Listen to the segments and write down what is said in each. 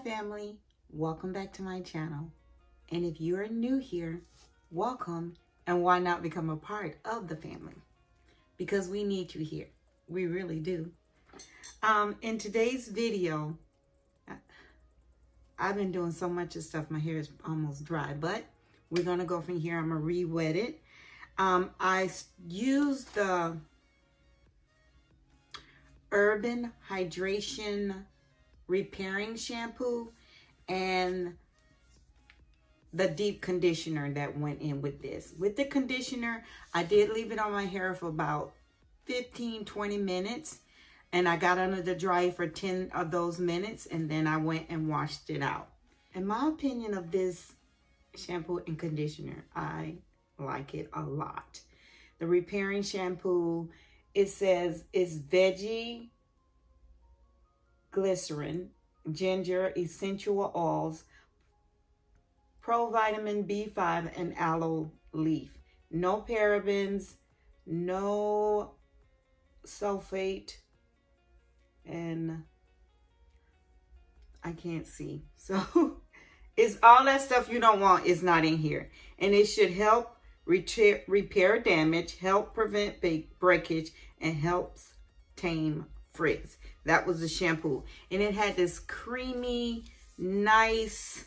family, welcome back to my channel. And if you're new here, welcome, and why not become a part of the family? Because we need you here. We really do. In today's video, I've been doing so much of stuff, my hair is almost dry, but we're gonna go from here. I'm gonna re-wet it. I used the Urban Hydration repairing shampoo and the deep conditioner that went in with this. With the conditioner, I did leave it on my hair for about 15-20 minutes, and I got under the dryer for 10 of those minutes, and then I went and washed it out. In my opinion of this shampoo and conditioner, I like it a lot. The repairing shampoo, it says it's veggie glycerin, ginger, essential oils, provitamin B5, and aloe leaf. No parabens, no sulfate, and I can't see. So it's all that stuff you don't want is not in here. And it should help repair damage, help prevent breakage, and helps tame frizz. That was the shampoo. And it had this creamy, nice,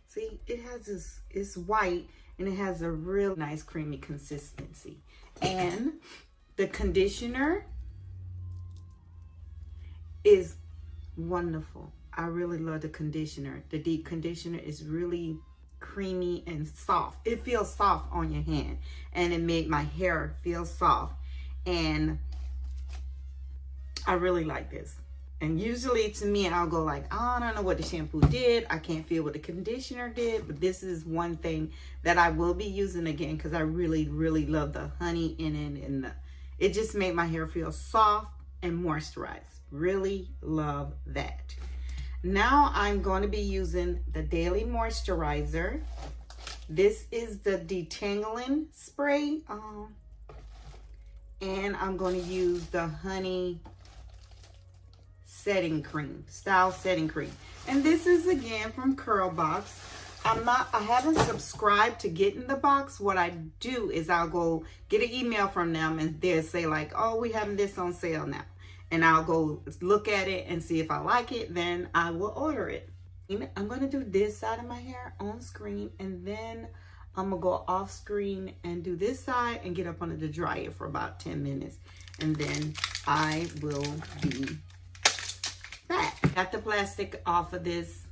see, it has this, it's white, and it has a real nice creamy consistency. And the conditioner is wonderful. I really love the conditioner. The deep conditioner is really creamy and soft. It feels soft on your hand, and it made my hair feel soft. And I really like this. And usually to me, I'll go like, oh, I don't know what the shampoo did. I can't feel what the conditioner did. But this is one thing that I will be using again because I really, really love the honey in it. And it just made my hair feel soft and moisturized. Really love that. Now I'm going to be using the Daily Moisturizer. This is the detangling spray. And I'm going to use the honey setting cream, style setting cream. And this is again from Curl Box. I haven't subscribed to get in the box. What I do is I'll go get an email from them, and they'll say like, oh, we having this on sale now. And I'll go look at it and see if I like it, then I will order it. I'm going to do this side of my hair on screen, and then I'm going to go off screen and do this side and get up under the dryer for about 10 minutes. And then I will be back. Got the plastic off of this.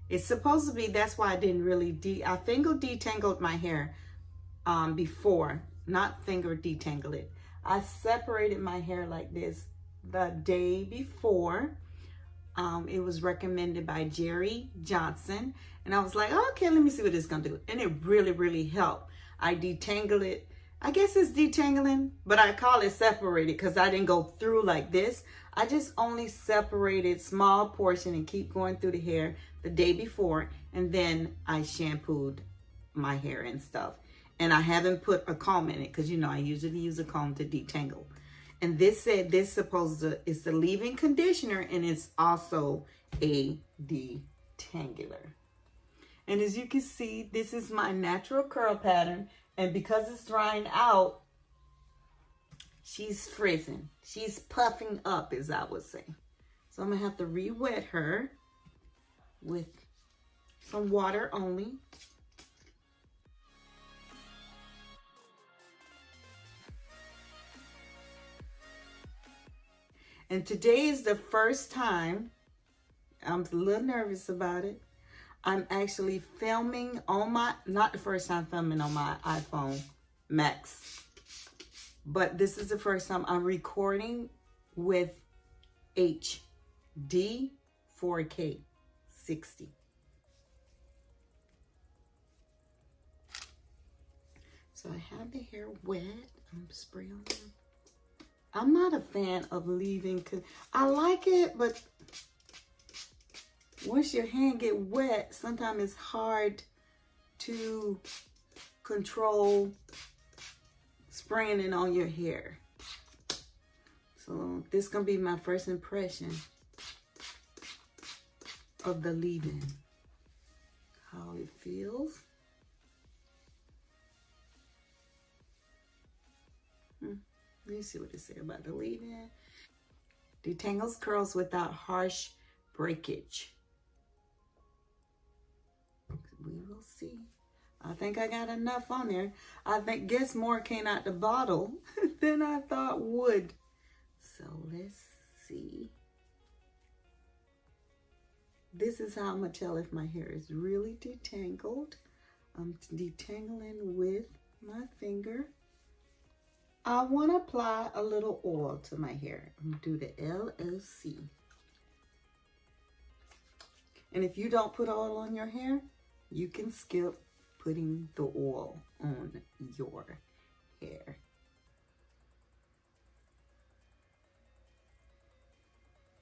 It's supposed to be, that's why I didn't really, I finger detangled my hair before, not finger detangle it. I separated my hair like this the day before. It was recommended by Jerry Johnson. And I was like, oh, okay, let me see what it's gonna do. And it really, really helped. I detangle it. I guess it's detangling, but I call it separated because I didn't go through like this. I just only separated small portion and keep going through the hair the day before. And then I shampooed my hair and stuff. And I haven't put a comb in it because, you know, I usually use a comb to detangle. And this said this supposed to, it's the leave-in conditioner, and it's also a detangler. And as you can see, this is my natural curl pattern. And because it's drying out, she's frizzing. She's puffing up, as I would say. So I'm going to have to re-wet her with some water only. And today is the first time, I'm a little nervous about it, I'm actually filming on my, not the first time filming on my iPhone Max, but this is the first time I'm recording with HD 4K 60. So I have the hair wet. I'm spraying on it. I'm not a fan of leaving, cause I like it, but once your hand get wet, sometimes it's hard to control spraying it on your hair. So this is going to be my first impression of the leave-in. How it feels. Let me see what it says about the leave-in. Detangles curls without harsh breakage. We will see. I think I got enough on there. Guess more came out the bottle than I thought would. So let's see. This is how I'm going to tell if my hair is really detangled. I'm detangling with my finger. I want to apply a little oil to my hair. I'm going to do the LOC. And if you don't put oil on your hair, you can skip putting the oil on your hair.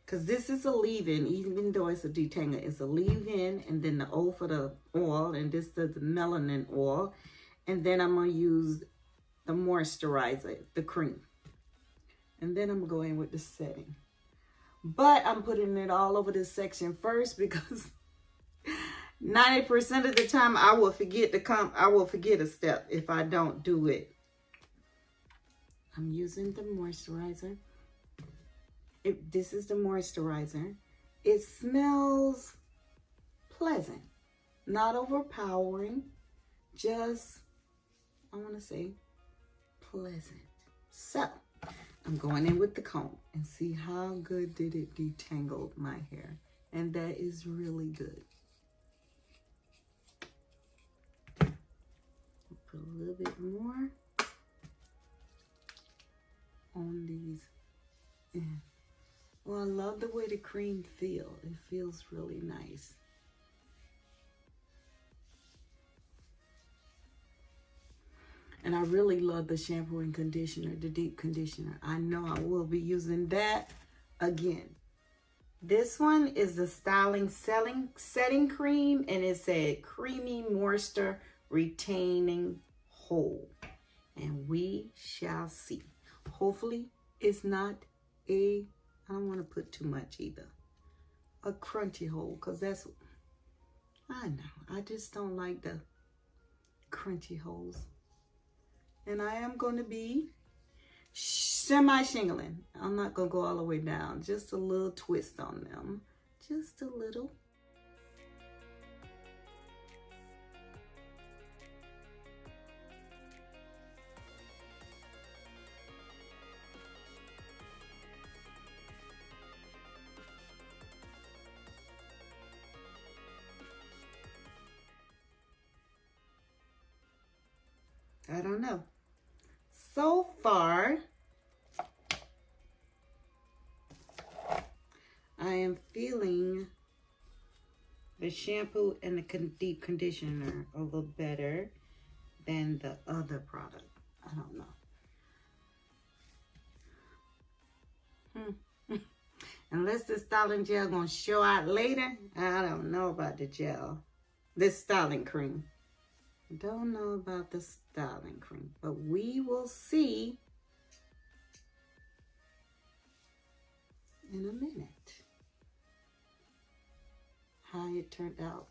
Because this is a leave-in, even though it's a detangler, it's a leave-in, and then the O for the oil, and this is the melanin oil. And then I'm going to use the moisturizer, the cream. And then I'm going to go in with the setting. But I'm putting it all over this section first because 90% of the time I will forget a step if I don't do it. I'm using the moisturizer. This is the moisturizer. It smells pleasant, not overpowering, just, I want to say, pleasant. So, I'm going in with the comb and see how good did it detangle my hair. And that is really good. Put a little bit more on these. Well, I love the way the cream feels. It feels really nice. And I really love the shampoo and conditioner, the deep conditioner. I know I will be using that again. This one is the Styling Setting Cream, and it said Creamy Moisture Retaining Hold. And we shall see. Hopefully, it's not I don't want to put too much either. A crunchy hold, because that's, I know, I just don't like the crunchy holes. And I am going to be semi-shingling. I'm not going to go all the way down. Just a little twist on them. Just a little. I don't know. So far, I am feeling the shampoo and the deep conditioner a little better than the other product. I don't know. Unless the styling gel gonna show out later, I don't know about the gel. This styling cream. Don't know about the styling cream, but we will see in a minute how it turned out.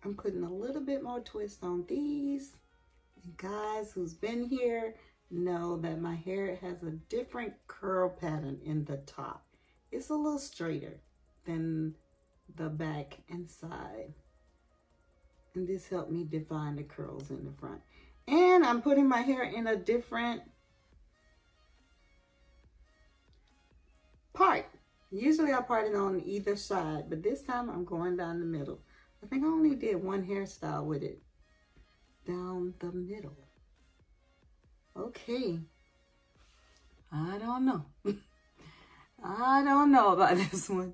I'm putting a little bit more twist on these. And guys who's been here know that my hair has a different curl pattern in the top. It's a little straighter than the back and side. And this helped me define the curls in the front. And I'm putting my hair in a different part. Usually I part it on either side, but this time I'm going down the middle. I think I only did one hairstyle with it. Down the middle. Okay. I don't know. I don't know about this one.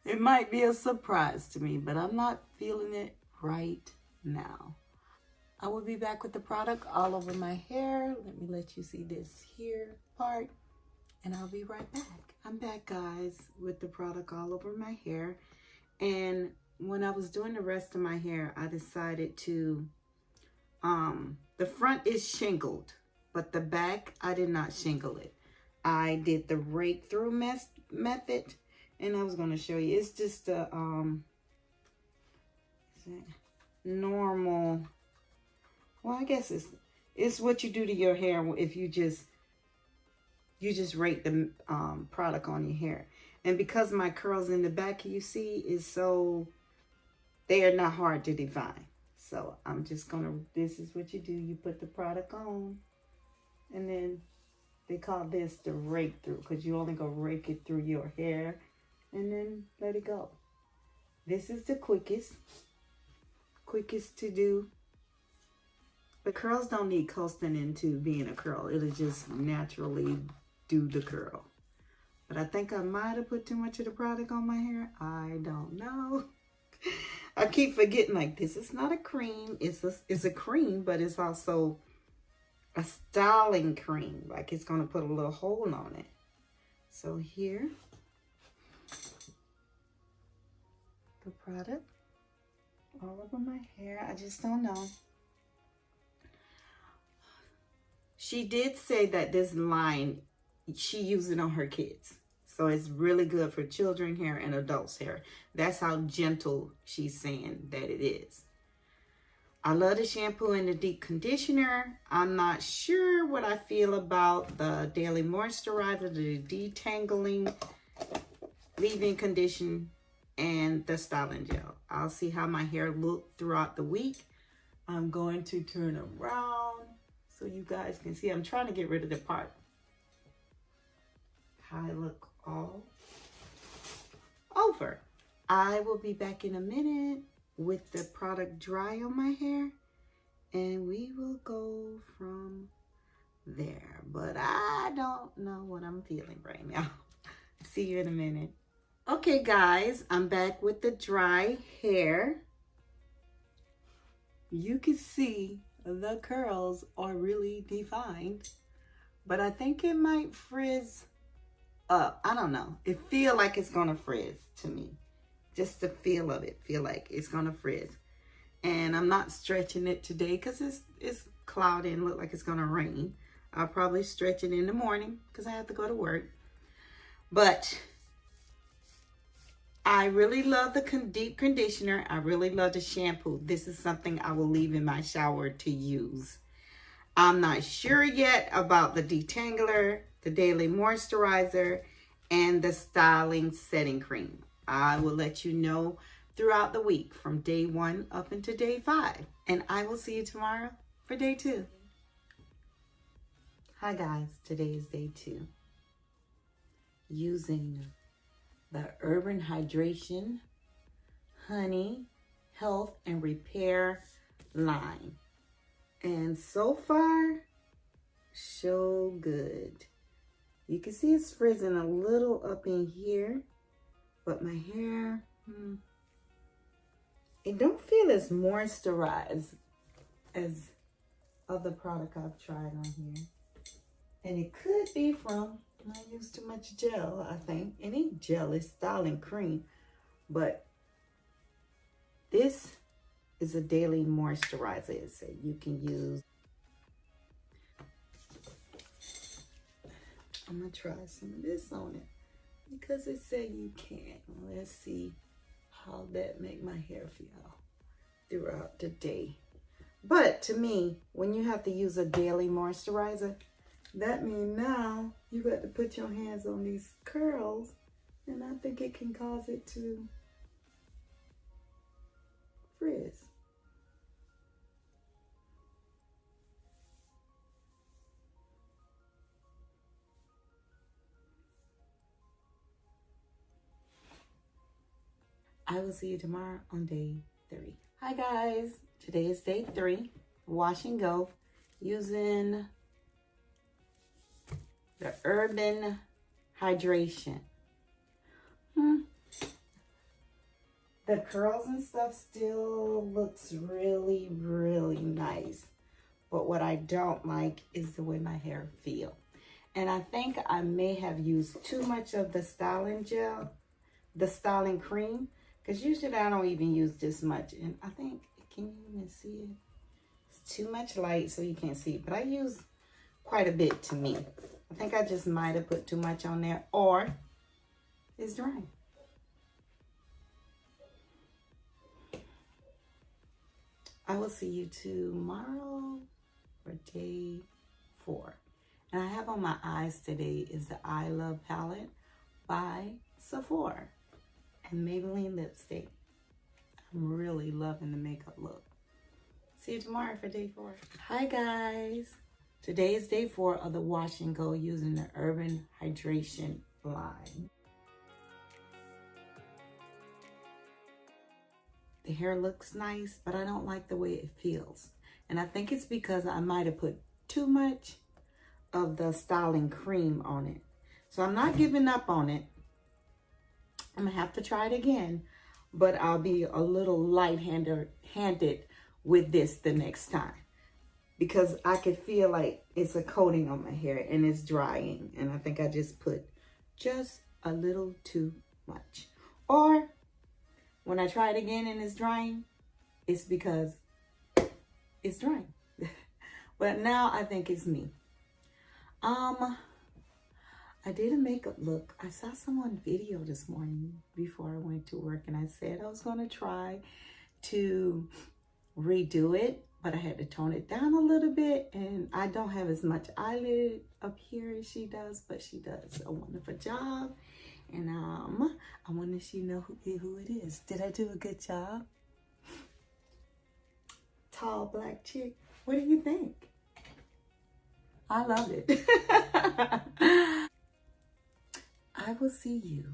It might be a surprise to me, but I'm not feeling it right now. I will be back with the product all over my hair. Let me let you see this here part, and I'll be right back. I'm back, guys, with the product all over my hair. And when I was doing the rest of my hair, I decided to, the front is shingled, but the back, I did not shingle it. I did the rake through method, and I was going to show you. It's just a normal, well, I guess it's what you do to your hair if you just rake the product on your hair. And because my curls in the back, you see, is so, they are not hard to define. So I'm just gonna, this is what you do. You put the product on, and then they call this the rake through, because you only go rake it through your hair and then let it go. This is the quickest to do. But curls don't need coasting into being a curl. It'll just naturally do the curl. But I think I might have put too much of the product on my hair. I don't know. I keep forgetting, like, this is not a cream. It's a cream, but it's also a styling cream. Like, it's going to put a little hole on it. So here, the product all over my hair. I just don't know. She did say that this line, she used it on her kids. So it's really good for children hair and adults hair. That's how gentle she's saying that it is. I love the shampoo and the deep conditioner. I'm not sure what I feel about the daily moisturizer, the detangling, leave-in condition, and the styling gel. I'll see how my hair look throughout the week. I'm going to turn around so you guys can see. I'm trying to get rid of the part. How I look all over. I will be back in a minute with the product dry on my hair, and we will go from there. But I don't know what I'm feeling right now. See you in a minute. Okay, guys, I'm back with the dry hair. You can see the curls are really defined, but I think it might frizz up. I don't know. It feel like it's gonna frizz to me. Just the feel of it, feel like it's gonna frizz. And I'm not stretching it today because it's cloudy and look like it's gonna rain. I'll probably stretch it in the morning because I have to go to work. But I really love the deep conditioner. I really love the shampoo. This is something I will leave in my shower to use. I'm not sure yet about the detangler, the daily moisturizer, and the styling setting cream. I will let you know throughout the week from day 1 up into day 5. And I will see you tomorrow for day 2. Hi guys, today is day 2. Using the Urban Hydration Honey Health and Repair line. And so far, so good. You can see it's frizzing a little up in here, but my hair, it don't feel as moisturized as other product I've tried on here. And it could be from I used too much gel, I think. It ain't gel, it's styling cream. But this is a daily moisturizer. It said you can use. I'm gonna try some of this on it because it said you can. Let's see how that make my hair feel throughout the day. But to me, when you have to use a daily moisturizer, that means now you got to put your hands on these curls, and I think it can cause it to frizz. I will see you tomorrow on day 3. Hi guys, today is day 3. Wash and go using the Urban Hydration. The curls and stuff still looks really, really nice. But what I don't like is the way my hair feels. And I think I may have used too much of the styling gel, the styling cream, because usually I don't even use this much. And I think, can you even see it? It's too much light so you can't see it. But I use quite a bit to me. I think I just might have put too much on there, or it's dry. I will see you tomorrow for day 4. And I have on my eyes today is the I Love palette by Sephora and Maybelline lipstick. I'm really loving the makeup look. See you tomorrow for day 4. Hi guys. Today is day 4 of the wash and go using the Urban Hydration line. The hair looks nice, but I don't like the way it feels. And I think it's because I might have put too much of the styling cream on it. So I'm not giving up on it. I'm gonna have to try it again, but I'll be a little light-handed with this the next time, because I could feel like it's a coating on my hair and it's drying. And I think I just put just a little too much. Or when I try it again and it's drying, it's because it's drying. But now I think it's me. I did a makeup look. I saw someone video this morning before I went to work, and I said I was gonna try to redo it, but I had to tone it down a little bit, and I don't have as much eyelid up here as she does, but she does a wonderful job. And I want to let you know who it is. Did I do a good job? Tall black chick. What do you think? I love it. I will see you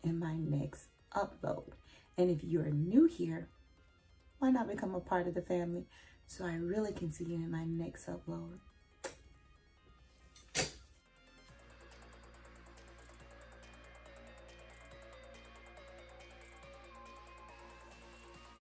in my next upload. And if you're new here, why not become a part of the family so I really can see you in my next upload?